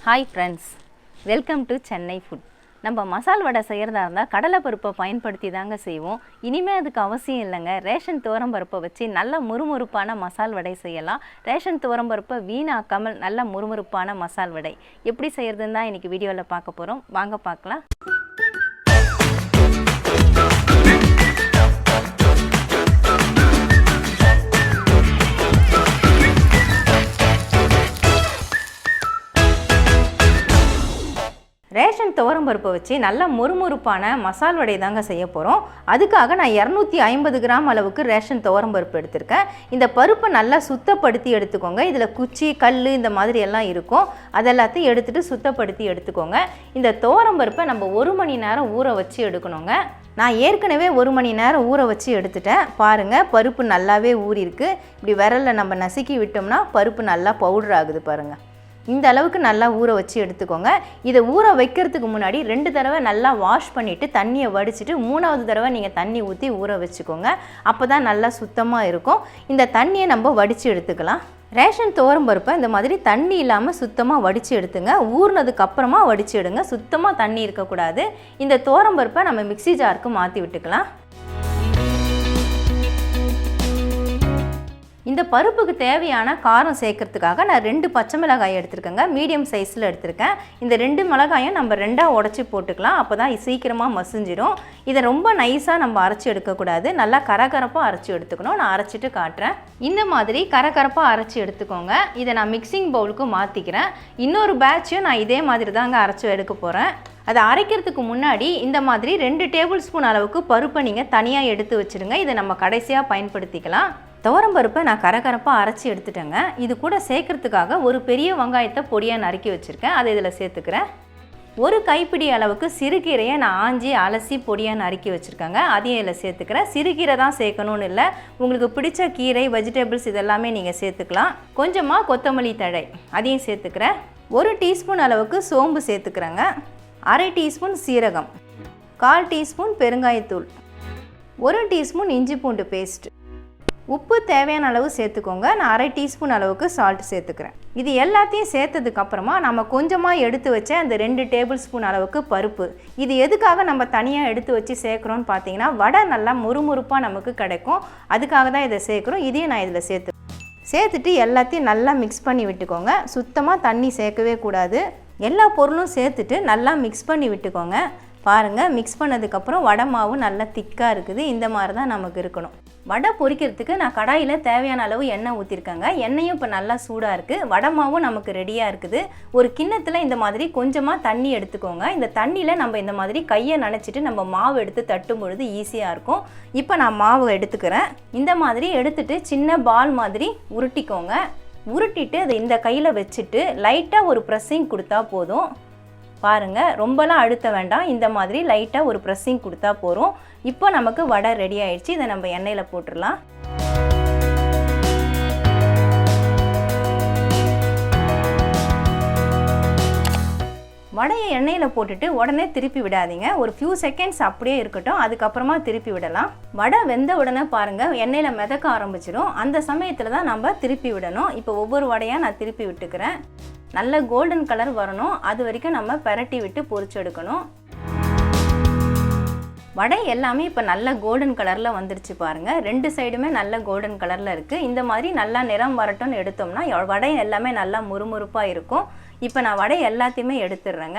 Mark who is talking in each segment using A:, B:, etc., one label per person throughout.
A: Hi friends, welcome to Chennai Food. நம்ம மசால் வடை செய்யறதா இருந்தா கடலை பருப்பை பயன்படுத்தி தாங்க செய்வோம். இனிமே அதுக்கு அவசியம் இல்லைங்க. ரேஷன் துவரம் பருப்பை வச்சு நல்ல முறுமுறுப்பான மசால் வடை செய்யலாம். ரேஷன் துவரம் பருப்பை வீணாக்காமல் நல்ல முறுமுறுப்பான மசால் வடை எப்படி செய்யறதுன்னு தான் இன்னைக்கு வீடியோவில் பார்க்க போறோம். வாங்க பார்க்கலாம். ரேஷன் துவரம் பருப்பை வச்சு நல்ல முறுமுறுப்பான மசால் வடை தாங்க செய்ய போகிறோம். அதுக்காக நான் 250 கிராம் அளவுக்கு ரேஷன் துவரம் பருப்பு எடுத்திருக்கேன். இந்த பருப்பை நல்லா சுத்தப்படுத்தி எடுத்துக்கோங்க. இதில் குச்சி கல் இந்த மாதிரி எல்லாம் இருக்கும். அதெல்லாத்தையும் எடுத்துகிட்டு சுத்தப்படுத்தி எடுத்துக்கோங்க. இந்த துவரம் பருப்பை நம்ம 1 மணி நேரம் ஊற வச்சு எடுக்கணுங்க. நான் ஏற்கனவே 1 மணி நேரம் ஊற வச்சு எடுத்துட்டேன். பாருங்கள், பருப்பு நல்லாவே ஊறிருக்கு. இப்படி விரலில் நம்ம நசுக்கி விட்டோம்னா பருப்பு நல்லா பவுடர் ஆகுது பாருங்கள். இந்த அளவுக்கு நல்லா ஊற வச்சு எடுத்துக்கோங்க. இதை ஊற வைக்கிறதுக்கு முன்னாடி 2 தடவை நல்லா வாஷ் பண்ணிவிட்டு தண்ணியை வடிச்சிட்டு 3வது தடவை நீங்கள் தண்ணி ஊற்றி ஊற வச்சுக்கோங்க. அப்போ தான் நல்லா சுத்தமாக இருக்கும். இந்த தண்ணியை நம்ம வடித்து எடுத்துக்கலாம். ரேஷன் துவரம் பருப்பை இந்த மாதிரி தண்ணி இல்லாமல் சுத்தமாக வடித்து எடுத்துங்க. ஊறினதுக்கு அப்புறமா வடித்து எடுங்க. சுத்தமாக தண்ணி இருக்கக்கூடாது. இந்த துவரம் பருப்பை நம்ம மிக்ஸி ஜாருக்கு மாற்றி விட்டுக்கலாம். இந்த பருப்புக்கு தேவையான காரம் சேர்க்கறதுக்காக நான் 2 பச்சை மிளகாய் எடுத்துருக்கேங்க. மீடியம் சைஸில் எடுத்திருக்கேன். இந்த 2 மிளகாயும் நம்ம 2ஆக உடச்சி போட்டுக்கலாம். அப்போ தான் சீக்கிரமாக மசிஞ்சிடும். இதை ரொம்ப நைஸாக நம்ம அரைச்சி எடுக்கக்கூடாது. நல்லா கரகரப்பாக அரைச்சி எடுத்துக்கணும். நான் அரைச்சிட்டு காட்டுறேன். இந்த மாதிரி கரகரப்பாக அரைச்சி எடுத்துக்கோங்க. இதை நான் மிக்சிங் பவுலுக்கு மாற்றிக்கிறேன். இன்னொரு பேட்சையும் நான் இதே மாதிரி தாங்க அரைச்சி எடுக்க போகிறேன். அதை அரைக்கிறதுக்கு முன்னாடி இந்த மாதிரி 2 டேபிள் ஸ்பூன் அளவுக்கு பருப்பை நீங்கள் தனியாக எடுத்து வச்சுருங்க. இதை நம்ம கடைசியாக பயன்படுத்திக்கலாம். துவரம் பருப்பை நான் கரகரப்பாக அரைச்சி எடுத்துட்டேங்க. இது கூட சேர்க்கறதுக்காக ஒரு பெரிய வெங்காயத்தை பொடியாக நறுக்கி வச்சுருக்கேன். அதை இதில் சேர்த்துக்கிறேன். ஒரு கைப்பிடி அளவுக்கு சிறுகீரையை நான் ஆஞ்சி அலசி பொடியாக நறுக்கி வச்சுருக்கேங்க. அதையும் இதில் சேர்த்துக்கிறேன். சிறுகீரை தான் சேர்க்கணும்னு இல்லை, உங்களுக்கு பிடிச்ச கீரை வெஜிடபிள்ஸ் இதெல்லாமே நீங்கள் சேர்த்துக்கலாம். கொஞ்சமாக கொத்தமல்லி தழை அதையும் சேர்த்துக்கிறேன். 1 டீஸ்பூன் அளவுக்கு சோம்பு சேர்த்துக்கிறேங்க. 1/2 டீஸ்பூன் சீரகம், 1/4 டீஸ்பூன் பெருங்காயத்தூள், 1 டீஸ்பூன் இஞ்சி பூண்டு பேஸ்ட், உப்பு தேவையான அளவு சேர்த்துக்கோங்க. நான் 1/2 டீஸ்பூன் அளவுக்கு சால்ட் சேர்த்துக்கிறேன். இது எல்லாத்தையும் சேர்த்ததுக்கப்புறமா நம்ம கொஞ்சமாக எடுத்து வச்ச அந்த 2 டேபிள் ஸ்பூன் அளவுக்கு பருப்பு. இது எதுக்காக நம்ம தனியாக எடுத்து வச்சு சேர்க்குறோன்னு பார்த்தீங்கன்னா வடை நல்லா முறுமுறுப்பாக நமக்கு கிடைக்கும். அதுக்காக தான் இதை சேர்க்குறோம். இதையும் நான் இதில் சேர்த்துட்டு எல்லாத்தையும் நல்லா மிக்ஸ் பண்ணி விட்டுக்கோங்க. சுத்தமாக தண்ணி சேர்க்கவே கூடாது. எல்லா பொருளும் சேர்த்துட்டு நல்லா மிக்ஸ் பண்ணி விட்டுக்கோங்க. பாருங்கள், மிக்ஸ் பண்ணதுக்கப்புறம் வடை மாவு நல்லா திக்காக இருக்குது. இந்த மாதிரி தான் நமக்கு இருக்கணும். வடை பொரிக்கிறதுக்கு நான் கடாயில் தேவையான அளவு எண்ணெய் ஊற்றிருக்கேங்க. எண்ணெயும் இப்போ நல்லா சூடாக இருக்குது. வடை மாவும் நமக்கு ரெடியாக இருக்குது. ஒரு கிண்ணத்தில் இந்த மாதிரி கொஞ்சமாக தண்ணி எடுத்துக்கோங்க. இந்த தண்ணியில் நம்ம இந்த மாதிரி கையை நனைச்சிட்டு நம்ம மாவு எடுத்து தட்டும் பொழுது ஈஸியாக இருக்கும். இப்போ நான் மாவு எடுத்துக்கிறேன். இந்த மாதிரி எடுத்துட்டு சின்ன பால் மாதிரி உருட்டிக்கோங்க. உருட்டிட்டு அதை இந்த கையில் வச்சுட்டு லைட்டாக ஒரு ப்ரெஸ்ஸிங் கொடுத்தா போதும். பாருங்கள், ரொம்பலாம் அழுத்த வேண்டாம். இந்த மாதிரி லைட்டாக ஒரு ப்ரெஸ்ஸிங் கொடுத்தா போதும். இப்போ நமக்கு வடை ரெடி ஆயிடுச்சு. இதை நம்ம எண்ணெயில் போட்டுடலாம். வடையை எண்ணெயில் போட்டுட்டு உடனே திருப்பி விடாதீங்க. ஒரு ஃபியூ செகண்ட்ஸ் அப்படியே இருக்கட்டும். அதுக்கப்புறமா திருப்பி விடலாம். வடை வெந்த உடனே பாருங்கள் எண்ணெயில் மிதக்க ஆரம்பிச்சிடும். அந்த சமயத்தில் தான் நம்ம திருப்பி விடணும். இப்போ ஒவ்வொரு வடையாக நான் திருப்பி விட்டுக்கிறேன். நல்ல கோல்டன் கலர் வரணும். அது வரைக்கும் நம்ம பெரட்டி விட்டு பொரிச்சு எடுக்கணும். வடை எல்லாமே இப்போ நல்ல கோல்டன் கலரில் வந்துருச்சு பாருங்கள். 2 சைடுமே நல்ல கோல்டன் கலரில் இருக்குது. இந்த மாதிரி நல்லா நிறம் வரட்டும்னு எடுத்தோம்னா வடை எல்லாமே நல்லா முறுமுறுப்பாக இருக்கும். இப்போ நான் வடை எல்லாத்தையுமே எடுத்துடுறேங்க.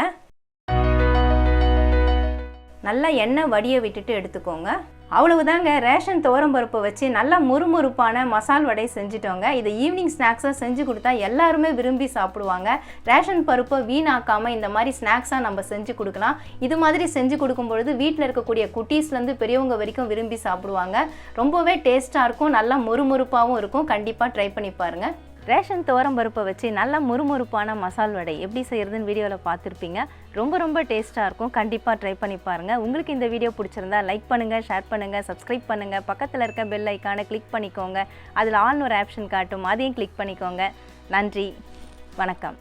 A: நல்லா எண்ணெய் வடிய விட்டுட்டு எடுத்துக்கோங்க. அவ்வளவுதாங்க, ரேஷன் துவரம் பருப்பை வச்சு நல்லா முறுமுறுப்பான மசால் வடை செஞ்சுட்டோங்க. இதை ஈவினிங் ஸ்நாக்ஸாக செஞ்சு கொடுத்தா எல்லாருமே விரும்பி சாப்பிடுவாங்க. ரேஷன் பருப்பை வீணாக்காமல் இந்த மாதிரி ஸ்நாக்ஸாக நம்ம செஞ்சு கொடுக்கலாம். இது மாதிரி செஞ்சு கொடுக்கும்பொழுது வீட்டில் இருக்கக்கூடிய குட்டீஸ்லேருந்து பெரியவங்க வரைக்கும் விரும்பி சாப்பிடுவாங்க. ரொம்பவே டேஸ்ட்டாக இருக்கும். நல்லா முறுமுறுப்பாகவும் இருக்கும். கண்டிப்பாக ட்ரை பண்ணி பாருங்கள். ரேஷன் துவரம் பருப்பை வச்சு நல்ல முறுமுறுப்பான மசால் வடை எப்படி செய்கிறதுன்னு வீடியோவில் பார்த்துருப்பீங்க. ரொம்ப டேஸ்ட்டாக இருக்கும். கண்டிப்பாக ட்ரை பண்ணி பாருங்கள். உங்களுக்கு இந்த வீடியோ பிடிச்சிருந்தா லைக் பண்ணுங்கள், ஷேர் பண்ணுங்கள், சப்ஸ்கிரைப் பண்ணுங்கள். பக்கத்தில் இருக்க பெல் ஐக்கானை கிளிக் பண்ணிக்கோங்க. அதில் ஆல்னு ஒரு ஆப்ஷன் காட்டும். அதையும் கிளிக் பண்ணிக்கோங்க. நன்றி, வணக்கம்.